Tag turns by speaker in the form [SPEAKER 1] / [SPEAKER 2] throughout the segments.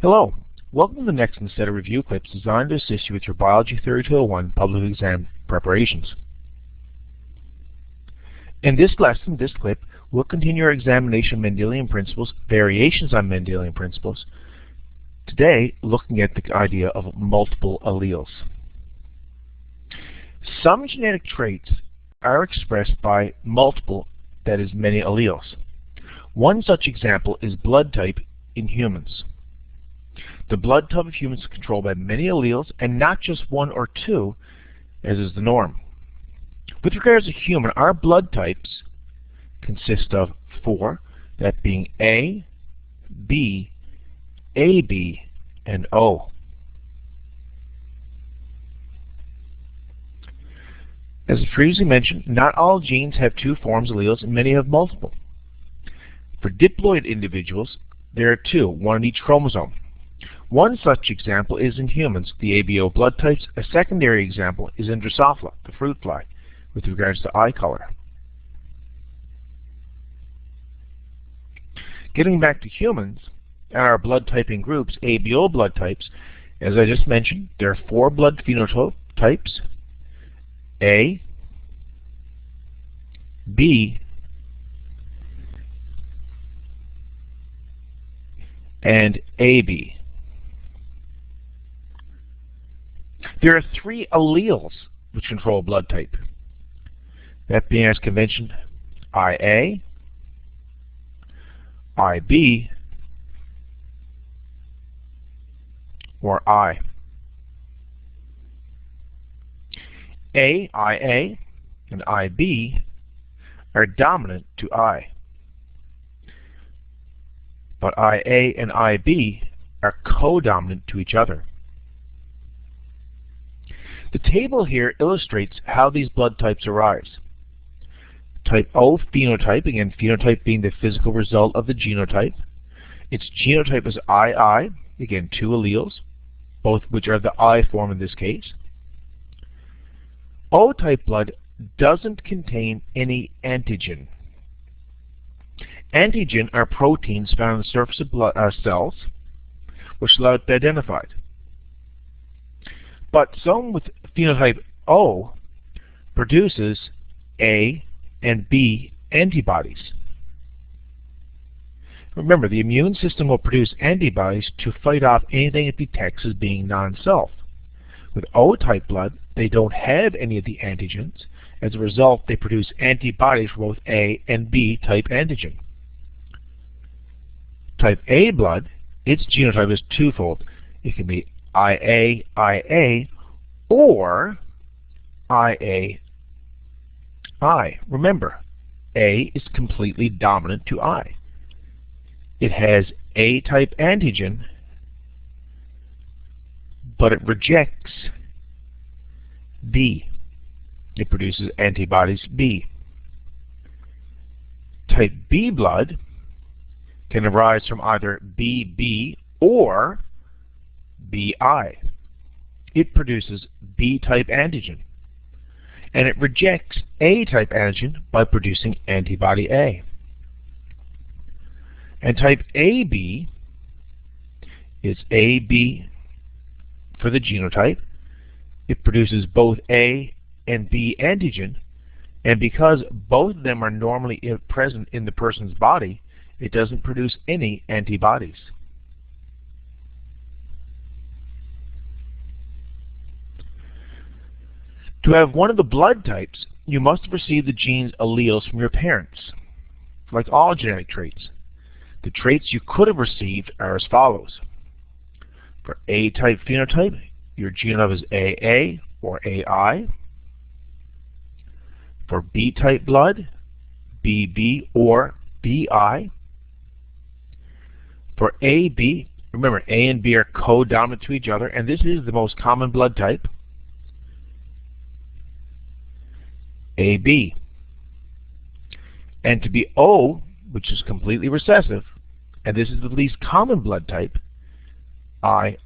[SPEAKER 1] Hello. Welcome to the next set of review clips designed to assist you with your Biology 3201 public exam preparations. In this lesson, this clip, we'll continue our examination of Mendelian principles, variations on Mendelian principles, today looking at the idea of multiple alleles. Some genetic traits are expressed by multiple, that is, many alleles. One such example is blood type in humans. The blood type of humans is controlled by many alleles and not just one or two, as is the norm. With regards to human, our blood types consist of 4, that being A, B, AB, and O. As previously mentioned, not all genes have 2 forms of alleles and many have multiple. For diploid individuals, there are 2, one on each chromosome. One such example is in humans, the ABO blood types. A secondary example is in Drosophila, the fruit fly, with regards to eye color. Getting back to humans and our blood typing groups, ABO blood types, as I just mentioned, there are 4 blood phenotypes: A, B, and AB. There are 3 alleles which control blood type, that being, as convention, IA, IB, or I. A, IA, and IB are dominant to I, but IA and IB are co-dominant to each other. The table here illustrates how these blood types arise. Type O phenotype, again phenotype being the physical result of the genotype. Its genotype is II, again 2 alleles, both which are the I form in this case. O-type blood doesn't contain any antigen. Antigen are proteins found on the surface of blood cells, which allow it to be identified. But someone with phenotype O produces A and B antibodies. Remember, the immune system will produce antibodies to fight off anything it detects as being non-self. With O-type blood, they don't have any of the antigens. As a result, they produce antibodies for both A and B type antigen. Type A blood, its genotype is twofold. It can be IA or IAI. Remember, A is completely dominant to I. It has A-type antigen, but it rejects B. It produces antibodies B. Type B blood can arise from either BB or BI. It produces B-type antigen, and it rejects A-type antigen by producing antibody A. And type AB is AB for the genotype. It produces both A and B antigen, and because both of them are normally present in the person's body, it doesn't produce any antibodies. To have one of the blood types, you must have received the gene's alleles from your parents. Like all genetic traits, the traits you could have received are as follows. For A-type phenotype, your genotype is AA or AI. For B-type blood, BB or BI. For AB, remember A and B are co-dominant to each other, and this is the most common blood type. AB. And to be O, which is completely recessive, and this is the least common blood type, II.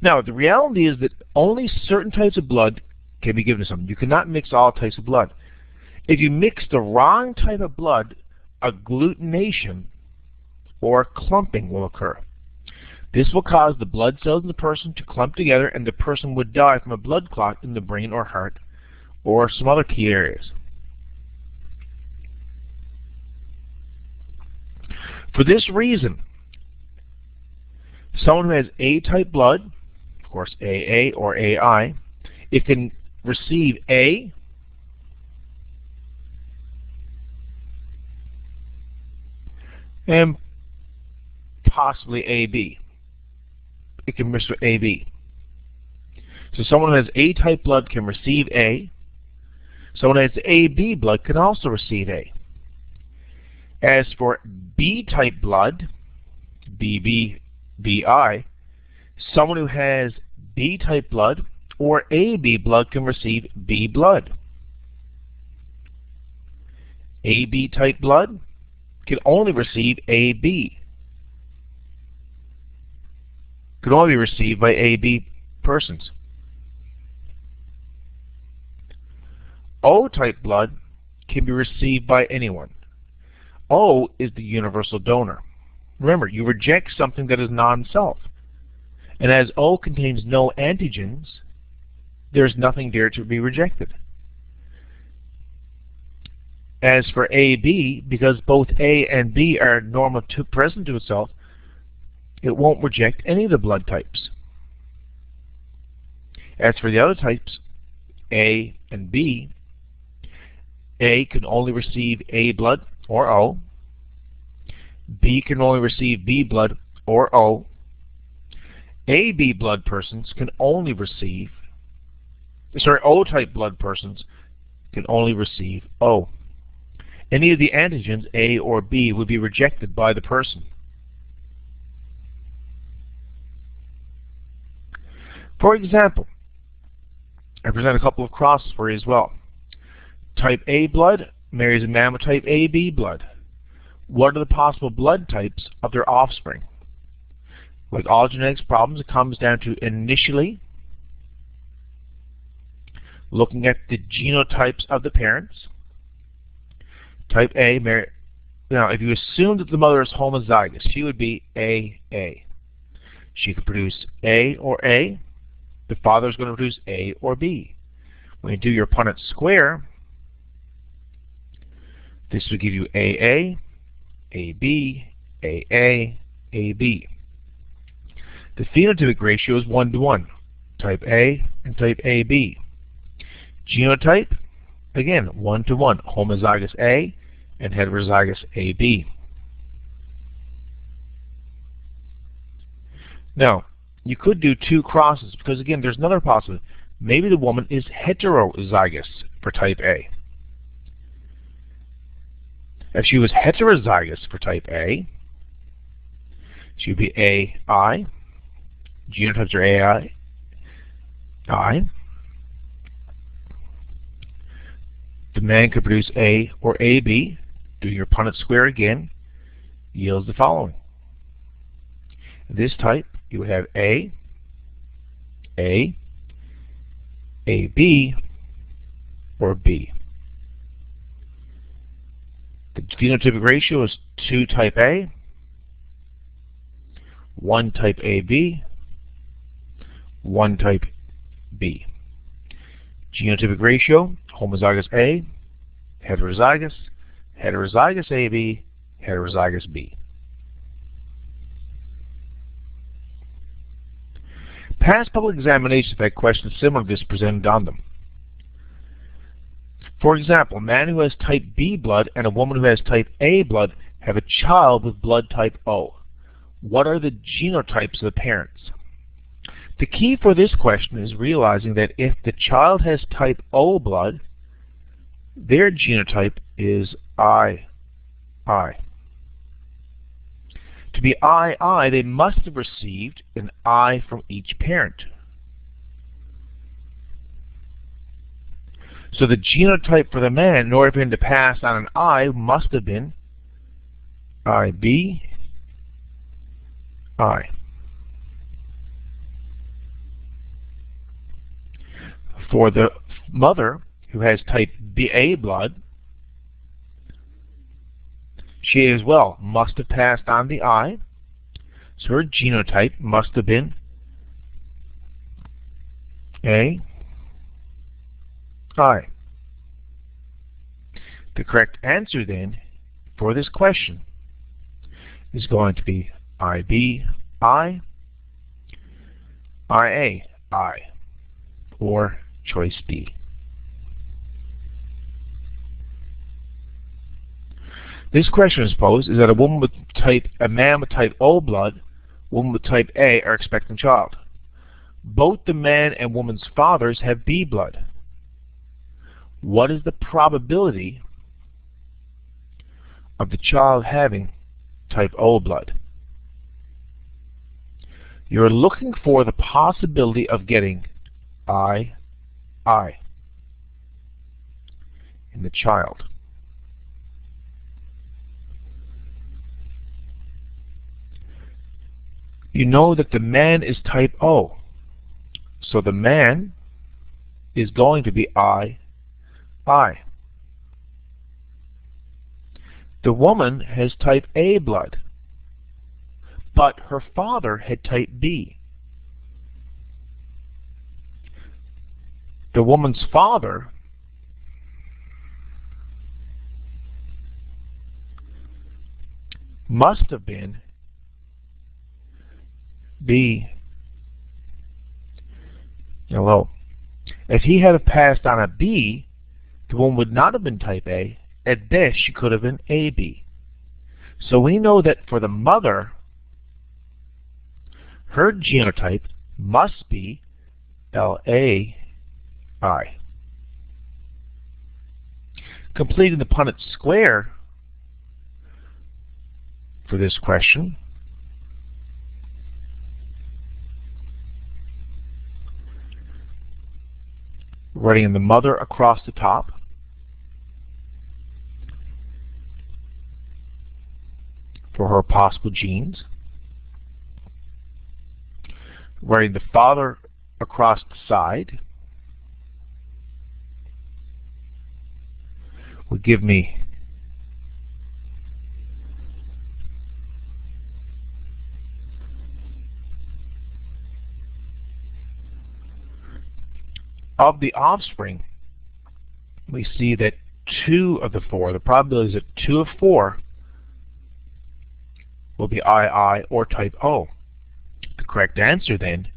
[SPEAKER 1] Now, the reality is that only certain types of blood can be given to someone. You cannot mix all types of blood. If you mix the wrong type of blood, agglutination or clumping will occur. This will cause the blood cells in the person to clump together, and the person would die from a blood clot in the brain or heart or some other key areas. For this reason, someone who has A-type blood, of course AA or AI, it can receive A and possibly AB. It can mix with AB. So someone who has A-type blood can receive A. Someone who has AB blood can also receive A. As for B-type blood, BB, BI, someone who has B-type blood or AB blood can receive B blood. AB-type blood can only receive AB. Can only be received by AB persons. O-type blood can be received by anyone. O is the universal donor. Remember, you reject something that is non-self. And as O contains no antigens, there's nothing there to be rejected. As for AB, because both A and B are normal present to itself, it won't reject any of the blood types. As for the other types, A and B, A can only receive A blood or O. B can only receive B blood or O. AB blood persons can only receive, O-type blood persons can only receive O. Any of the antigens, A or B, would be rejected by the person. For example, I present a couple of crosses for you as well. Type A blood marries a man with type AB blood. What are the possible blood types of their offspring? Like all genetics problems, it comes down to initially looking at the genotypes of the parents. Type A, now if you assume that the mother is homozygous, she would be AA. She could produce A or A. The father is going to produce A or B. When you do your Punnett square, this will give you AA, AB, AA, AB. The phenotypic ratio is 1:1, type A and type AB. Genotype, again, 1:1, homozygous A and heterozygous AB. Now, you could do two crosses because, again, there's another possibility. Maybe the woman is heterozygous for type A. If she was heterozygous for type A, she would be AI. Genotypes are AI. The man could produce A or AB. Doing your Punnett square again yields the following. In this type, you would have A, AB, or B. The phenotypic ratio is 2 type A, 1 type AB, 1 type B. Genotypic ratio, homozygous A, heterozygous, heterozygous AB, heterozygous B. Past public examinations have had questions similar to this presented on them. For example, a man who has type B blood and a woman who has type A blood have a child with blood type O. What are the genotypes of the parents? The key for this question is realizing that if the child has type O blood, their genotype is II. To be II, they must have received an I from each parent. So the genotype for the man, in order for him to pass on an I, must have been IB, I. For the mother, who has type BA blood, She as well must have passed on the I, so her genotype must have been A, I. The correct answer then for this question is going to be IB, I, IA, I, or choice B. This question is posed is that a man with type O blood, woman with type A are expecting child. Both the man and woman's fathers have B blood. What is the probability of the child having type O blood? You're looking for the possibility of getting I in the child. You know that the man is type O, so the man is going to be I. The woman has type A blood, but her father had type B. The woman's father must have been B. Hello. If he had passed on a B, the woman would not have been type A. At best, she could have been AB. So we know that for the mother, her genotype must be LAI. Completing the Punnett square for this question, writing the mother across the top, for her possible genes, writing the father across the side would give me of the offspring. We see that 2 of the 4, the probability is that 2 of 4 will be II or type O. The correct answer then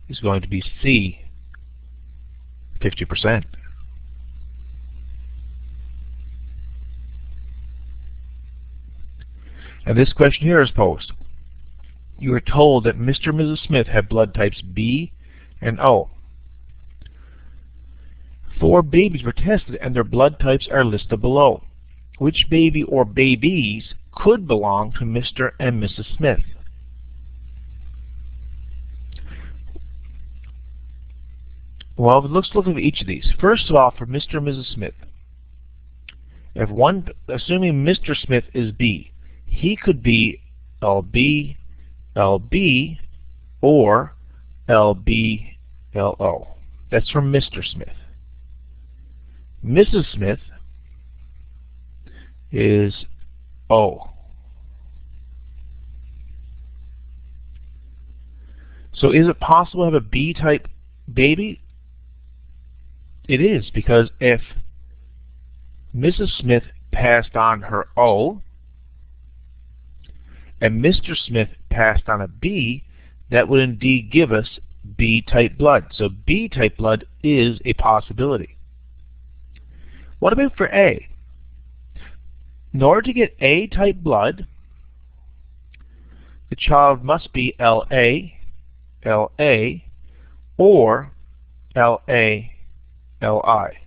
[SPEAKER 1] is going to be C, 50%. And this question here is posed. You are told that Mr. and Mrs. Smith have blood types B and O. 4 babies were tested and their blood types are listed below. Which baby or babies could belong to Mr. and Mrs. Smith? Well, let's look at each of these. First of all, for Mr. and Mrs. Smith, assuming Mr. Smith is B, he could be LB, LB, or LB, LO. That's from Mr. Smith. Mrs. Smith is O. So is it possible to have a B-type baby? It is, because if Mrs. Smith passed on her O and Mr. Smith passed on a B, that would indeed give us B-type blood. So B-type blood is a possibility. What about for A? In order to get A-type blood, the child must be LA, LA, or LA, LI.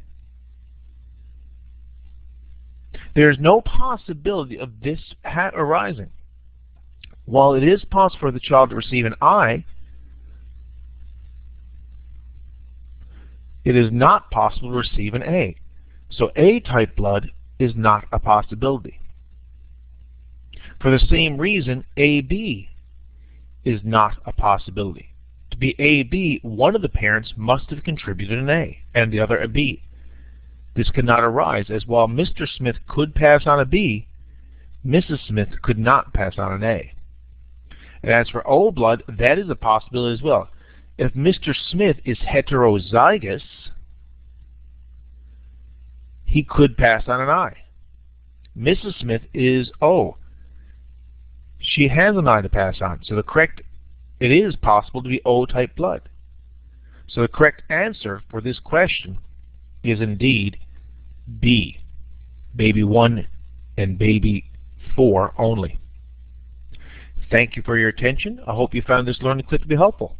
[SPEAKER 1] There is no possibility of this arising. While it is possible for the child to receive an I, it is not possible to receive an A. So A-type blood is not a possibility. For the same reason, AB is not a possibility. To be AB, one of the parents must have contributed an A and the other a B. This cannot arise, as while Mr. Smith could pass on a B, Mrs. Smith could not pass on an A. And as for O blood, that is a possibility as well. If Mr. Smith is heterozygous, he could pass on an I. Mrs. Smith is O. She has an I to pass on. So it is possible to be O-type blood. So the correct answer for this question is indeed B, baby 1 and baby 4 only. Thank you for your attention. I hope you found this learning clip to be helpful.